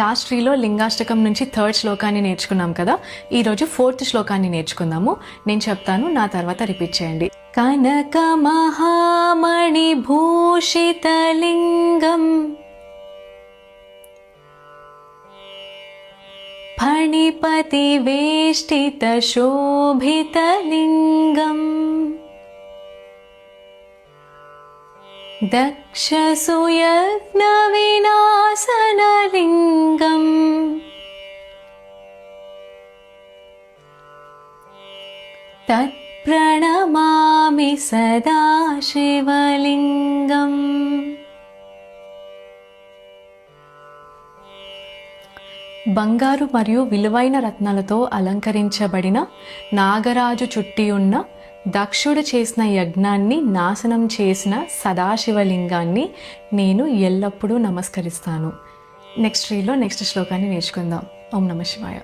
Last ట్రీలో Lingashtakam నుంచి 3rd శ్లోకాన్ని నేర్చుకున్నాం కదా. ఈరోజు 4th శ్లోకాన్ని నేర్చుకుందాము. నేను చెప్తాను, నా తర్వాత రిపీట్ చేయండి. కనక మహామణి భూషితలింగం ఫణిపతి వేష్టిత శోభితలింగం దక్షసుయజ్ఞ వినాశనలింగం తత్ప్రణమామి సదా శివలింగం. బంగారు మరియు విలువైన రత్నాలతో అలంకరించబడిన నాగరాజు చుట్టి ఉన్న దక్షుడు చేసిన యజ్ఞాన్ని నాశనం చేసిన సదాశివలింగాన్ని నేను ఎల్లప్పుడూ నమస్కరిస్తాను. నెక్స్ట్ శ్లోకాన్ని నేర్చుకుందాం. ఓం నమః శివాయ.